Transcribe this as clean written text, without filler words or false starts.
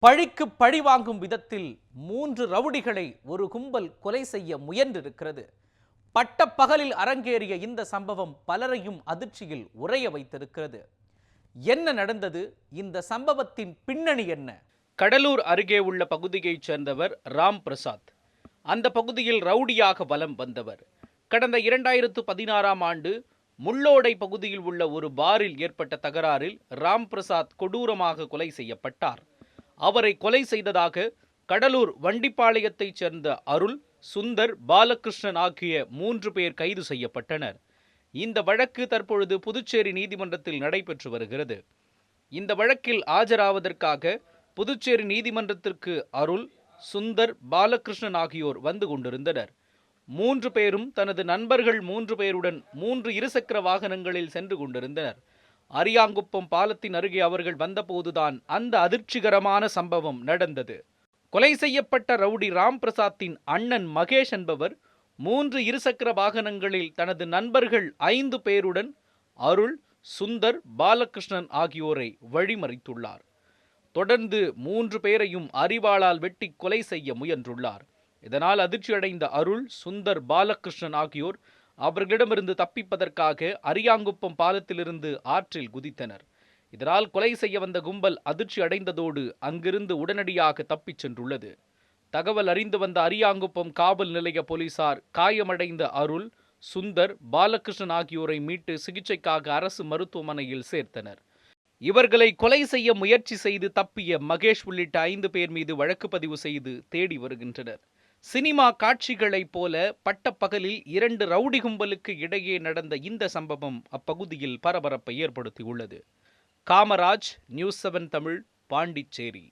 பழிக்கு பழி வாங்கும் விதத்தில் 3 ரவுடிகளை ஒரு கும்பல் கொலை செய்ய முயன்றிருக்கிறது. பட்டப்பகலில் அரங்கேறிய இந்த சம்பவம் பலரையும் அதிர்ச்சியில் உறைய வைத்திருக்கிறது. என்ன நடந்தது? இந்த சம்பவத்தின் பின்னணி என்ன? கடலூர் அருகே உள்ள பகுதியைச் சேர்ந்தவர் ராம் பிரசாத். அந்த பகுதியில் ரவுடியாக வலம் வந்தவர். கடந்த 2016ஆம் ஆண்டு முள்ளோடை பகுதியில் உள்ள ஒரு பாரில் ஏற்பட்ட தகராறில் ராம் பிரசாத் கொடூரமாக கொலை செய்யப்பட்டார். அவரை கொலை செய்ததாக கடலூர் வண்டிப்பாளையத்தைச் சேர்ந்த அருள், சுந்தர், பாலகிருஷ்ணன் ஆகிய 3 பேர் கைது செய்யப்பட்டனர். இந்த வழக்கு தற்பொழுது புதுச்சேரி நீதிமன்றத்தில் நடைபெற்று வருகிறது. இந்த வழக்கில் ஆஜராவதற்காக புதுச்சேரி நீதிமன்றத்திற்கு அருள், சுந்தர், பாலகிருஷ்ணன் ஆகியோர் வந்து கொண்டிருந்தனர். 3 பேரும் தனது நண்பர்கள் 3 பேருடன் 3 இருசக்கர வாகனங்களில் சென்று கொண்டிருந்தனர். அரியாங்குப்பம் பாலத்தின் அருகே அவர்கள் வந்தபோதுதான் அந்த அதிர்ச்சிகரமான சம்பவம் நடந்தது. கொலை செய்யப்பட்ட ரவுடி ராம் பிரசாத்தின் அண்ணன் மகேஷ் என்பவர் 3 இருசக்கர வாகனங்களில் தனது நண்பர்கள் 5 பேருடன் அருள், சுந்தர், பாலகிருஷ்ணன் ஆகியோரை வழிமறித்துள்ளார். தொடர்ந்து 3 பேரையும் அரிவாளால் வெட்டி கொலை செய்ய முயன்றுள்ளார். இதனால் அதிர்ச்சியடைந்த அருள், சுந்தர், பாலகிருஷ்ணன் ஆகியோர் அவர்களிடமிருந்து தப்பிப்பதற்காக அரியாங்குப்பம் பாலத்திலிருந்து ஆற்றில் குதித்தனர். இதனால் கொலை செய்ய வந்த கும்பல் அதிர்ச்சி அடைந்ததோடு அங்கிருந்து உடனடியாக தப்பிச் சென்றுள்ளது. தகவல் அறிந்து வந்த அரியாங்குப்பம் காவல் நிலைய போலீசார் காயமடைந்த அருள், சுந்தர், பாலகிருஷ்ணன் ஆகியோரை மீட்டு சிகிச்சைக்காக அரசு மருத்துவமனையில் சேர்த்தனர். இவர்களை கொலை செய்ய முயற்சி செய்து தப்பிய மகேஷ் உள்ளிட்ட 5 பேர் மீது வழக்கு பதிவு செய்து தேடி வருகின்றனர். சினிமா காட்சிகளைப் போல பட்டப்பகலில் 2 ரவுடி கும்பலுக்கு இடையே நடந்த இந்த சம்பவம் அப்பகுதியில் பரபரப்பை ஏற்படுத்தியுள்ளது. காமராஜ், நியூஸ் 7 தமிழ், பாண்டிச்சேரி.